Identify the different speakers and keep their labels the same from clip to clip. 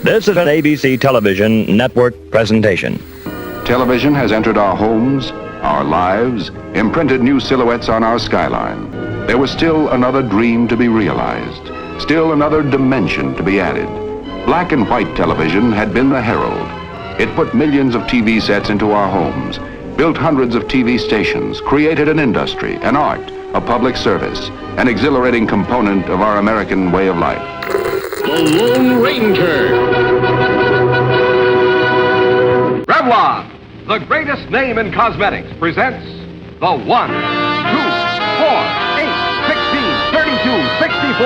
Speaker 1: This is an ABC Television Network presentation.
Speaker 2: Television has entered our homes, our lives, imprinted new silhouettes on our skyline. There was still another dream to be realized, still another dimension to be added. Black and white television had been the herald. It put millions of TV sets into our homes, built hundreds of TV stations, created an industry, an art, a public service, an exhilarating component of our American way of life.
Speaker 3: The Lone Ranger. Revlon, the greatest name in cosmetics, presents the 1, 2, 4, 8, 16, 32, 64.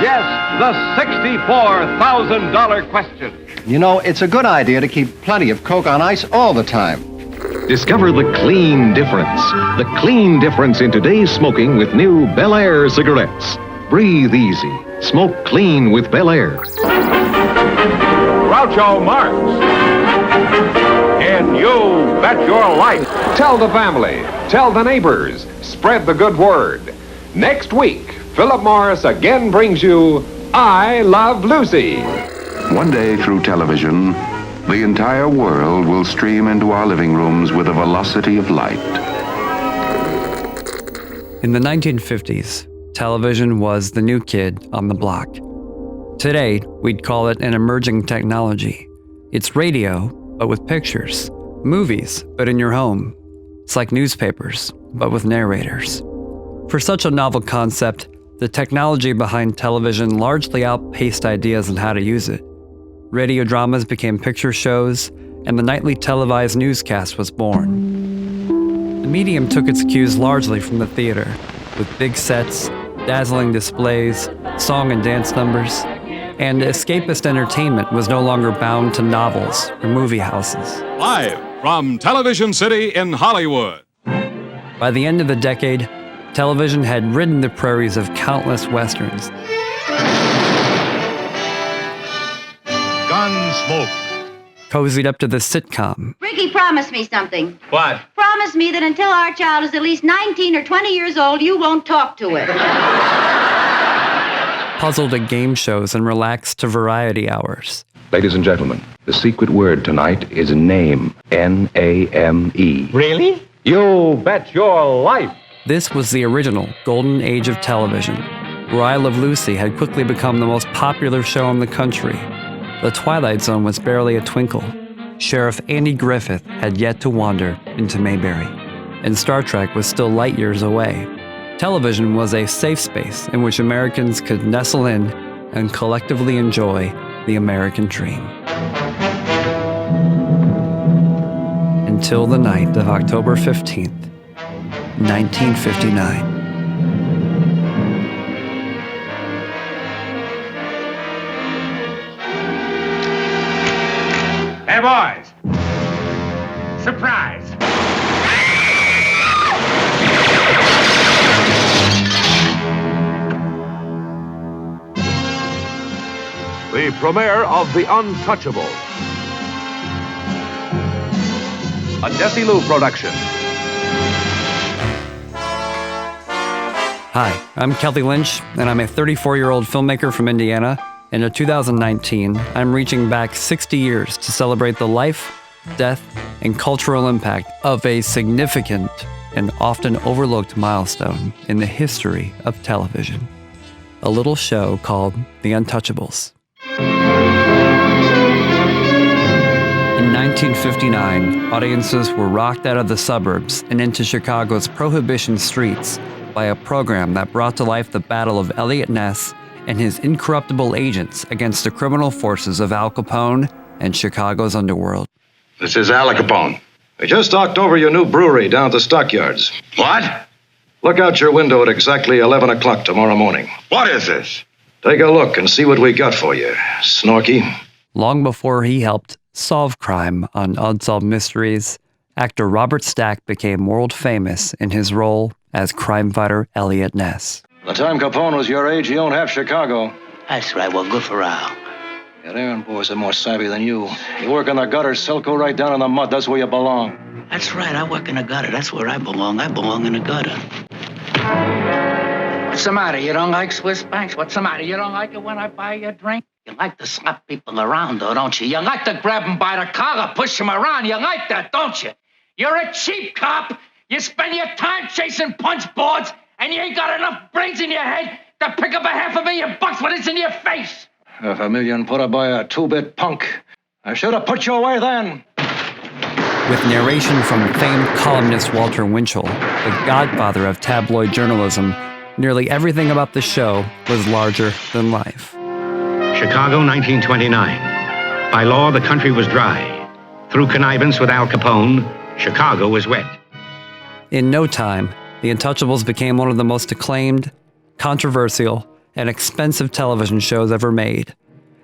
Speaker 3: Yes, the $64,000 question.
Speaker 4: You know, it's a good idea to keep plenty of Coke on ice all the time.
Speaker 5: Discover the clean difference. The clean difference in today's smoking with new Bel Air cigarettes. Breathe easy. Smoke clean with Bel Air.
Speaker 3: Groucho Marx. And You Bet Your Life. Tell the family. Tell the neighbors. Spread the good word. Next week, Philip Morris again brings you I Love Lucy.
Speaker 2: One day through television, the entire world will stream into our living rooms with the velocity of light.
Speaker 6: In the 1950s, television was the new kid on the block. Today, we'd call it an emerging technology. It's radio, but with pictures. Movies, but in your home. It's like newspapers, but with narrators. For such a novel concept, the technology behind television largely outpaced ideas on how to use it. Radio dramas became picture shows, and the nightly televised newscast was born. The medium took its cues largely from the theater, with big sets, dazzling displays, song and dance numbers, and escapist entertainment was no longer bound to novels or movie houses.
Speaker 7: Live from Television City in Hollywood.
Speaker 6: By the end of the decade, television had ridden the prairies of countless westerns.
Speaker 7: Gunsmoke.
Speaker 6: Cozied up to the sitcom.
Speaker 8: Ricky, promise me something.
Speaker 7: What?
Speaker 8: Promise me that until our child is at least 19 or 20 years old, you won't talk to it.
Speaker 6: Puzzled to game shows and relaxed to variety hours.
Speaker 9: Ladies and gentlemen, the secret word tonight is name. N-A-M-E.
Speaker 3: Really? You Bet Your Life.
Speaker 6: This was the original golden age of television, where I Love Lucy had quickly become the most popular show in the country. The Twilight Zone was barely a twinkle. Sheriff Andy Griffith had yet to wander into Mayberry. And Star Trek was still light years away. Television was a safe space in which Americans could nestle in and collectively enjoy the American dream. Until the night of October 15th, 1959.
Speaker 3: Hey, boys. Surprise. The premiere of The Untouchable. A Desilu production.
Speaker 6: Hi, I'm Kelly Lynch, and I'm a 34-year-old filmmaker from Indiana. And in 2019, I'm reaching back 60 years to celebrate the life, death, and cultural impact of a significant and often overlooked milestone in the history of television. A little show called The Untouchables. In 1959, audiences were rocked out of the suburbs and into Chicago's Prohibition streets by a program that brought to life the battle of Eliot Ness and his incorruptible agents against the criminal forces of Al Capone and Chicago's underworld.
Speaker 10: This is Al Capone. We just talked over your new brewery down at the Stockyards.
Speaker 3: What?
Speaker 10: Look out your window at exactly 11 o'clock tomorrow morning.
Speaker 3: What is this?
Speaker 10: Take a look and see what we got for you, Snorky.
Speaker 6: Long before he helped solve crime on Unsolved Mysteries, actor Robert Stack became world famous in his role as crime fighter Eliot Ness.
Speaker 10: The time Capone was your age, he owned half Chicago.
Speaker 11: That's right. Well, good for Al.
Speaker 10: Your errand boys are more savvy than you. You work in the gutters, Silco, right down in the mud. That's where you belong.
Speaker 11: That's right. I work in the gutter. That's where I belong. I belong in the gutter. What's the matter? You don't like Swiss banks? What's the matter? You don't like it when I buy you a drink? You like to slap people around, though, don't you? You like to grab them by the collar, push them around. You like that, don't you? You're a cheap cop. You spend your time chasing punch boards, and you ain't got enough brains in your head to pick up $500,000 when it's in your face.
Speaker 10: $500,000 put up by a two-bit punk. I should have put you away then.
Speaker 6: With narration from famed columnist Walter Winchell, the godfather of tabloid journalism, nearly everything about the show was larger than life.
Speaker 12: Chicago, 1929. By law, the country was dry. Through connivance with Al Capone, Chicago was wet.
Speaker 6: In no time, The Untouchables became one of the most acclaimed, controversial, and expensive television shows ever made.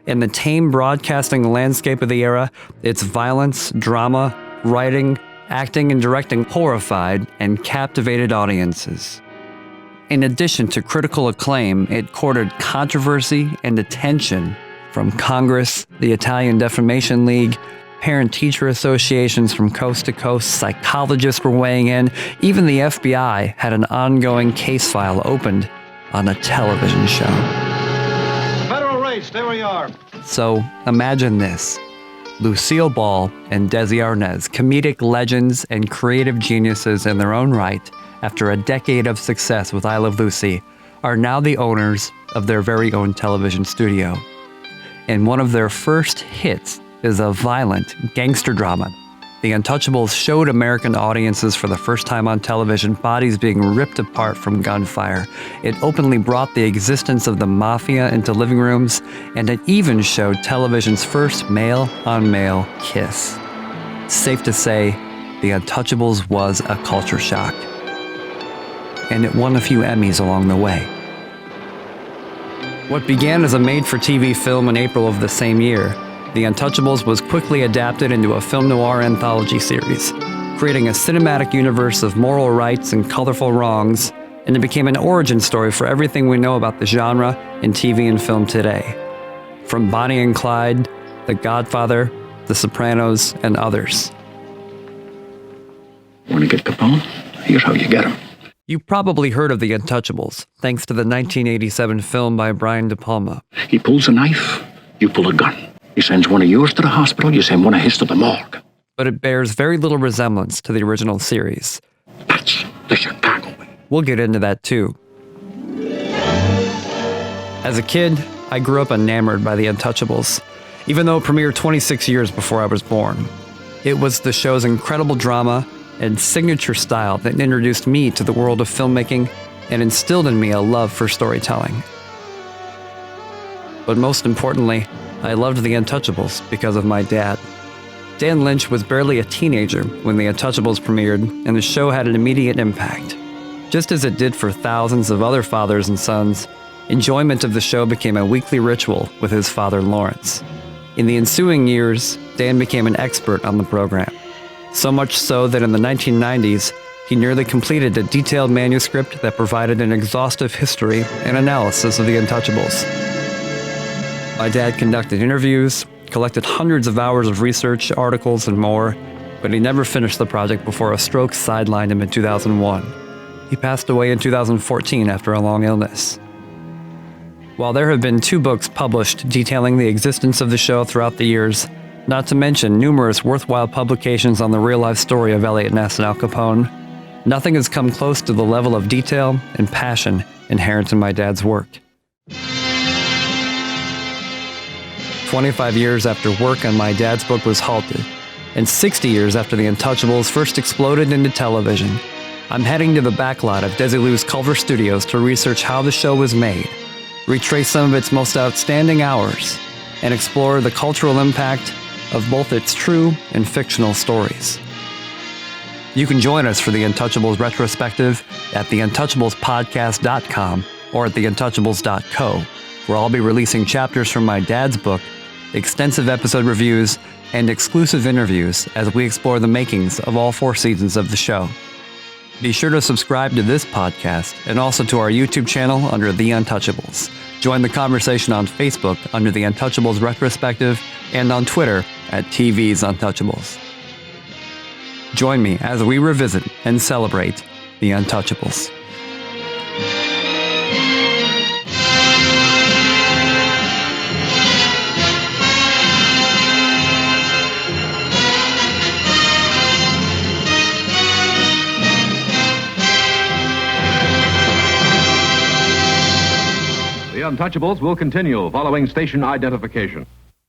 Speaker 6: In the tame broadcasting landscape of the era, its violence, drama, writing, acting, and directing horrified and captivated audiences. In addition to critical acclaim, it courted controversy and attention from Congress, the Italian Defamation League, parent-teacher associations from coast to coast, psychologists were weighing in. Even the FBI had an ongoing case file opened on a television show.
Speaker 10: Federal race, stay where you are.
Speaker 6: So imagine this. Lucille Ball and Desi Arnaz, comedic legends and creative geniuses in their own right, after a decade of success with I Love Lucy, are now the owners of their very own television studio. And one of their first hits is a violent gangster drama. The Untouchables showed American audiences for the first time on television bodies being ripped apart from gunfire. It openly brought the existence of the mafia into living rooms, and it even showed television's first male-on-male kiss. Safe to say, The Untouchables was a culture shock. And it won a few Emmys along the way. What began as a made-for-TV film in April of the same year, The Untouchables was quickly adapted into a film noir anthology series, creating a cinematic universe of moral rights and colorful wrongs, and it became an origin story for everything we know about the genre in TV and film today. From Bonnie and Clyde, The Godfather, The Sopranos, and others.
Speaker 12: Want to get Capone? Here's how you get him.
Speaker 6: You probably heard of The Untouchables, thanks to the 1987 film by Brian De Palma.
Speaker 12: He pulls a knife, you pull a gun. He sends one of yours to the hospital, you send one of his to the morgue.
Speaker 6: But it bears very little resemblance to the original series.
Speaker 12: That's the Chicago way.
Speaker 6: We'll get into that too. As a kid, I grew up enamored by The Untouchables, even though it premiered 26 years before I was born. It was the show's incredible drama and signature style that introduced me to the world of filmmaking and instilled in me a love for storytelling. But most importantly, I loved The Untouchables because of my dad. Dan Lynch was barely a teenager when The Untouchables premiered, and the show had an immediate impact. Just as it did for thousands of other fathers and sons, enjoyment of the show became a weekly ritual with his father Lawrence. In the ensuing years, Dan became an expert on the program. So much so that in the 1990s, he nearly completed a detailed manuscript that provided an exhaustive history and analysis of The Untouchables. My dad conducted interviews, collected hundreds of hours of research, articles, and more, but he never finished the project before a stroke sidelined him in 2001. He passed away in 2014 after a long illness. While there have been 2 books published detailing the existence of the show throughout the years, not to mention numerous worthwhile publications on the real-life story of Eliot Ness and Al Capone, nothing has come close to the level of detail and passion inherent in my dad's work. 25 years after work on my dad's book was halted, and 60 years after The Untouchables first exploded into television, I'm heading to the backlot of Desilu's Culver Studios to research how the show was made, retrace some of its most outstanding hours, and explore the cultural impact of both its true and fictional stories. You can join us for The Untouchables retrospective at theuntouchablespodcast.com or at theuntouchables.co, where I'll be releasing chapters from my dad's book, extensive episode reviews, and exclusive interviews as we explore the makings of all 4 seasons of the show. Be sure to subscribe to this podcast and also to our YouTube channel under The Untouchables. Join the conversation on Facebook under The Untouchables Retrospective and on Twitter at TV's Untouchables. Join me as we revisit and celebrate The Untouchables.
Speaker 13: Untouchables will continue following station identification.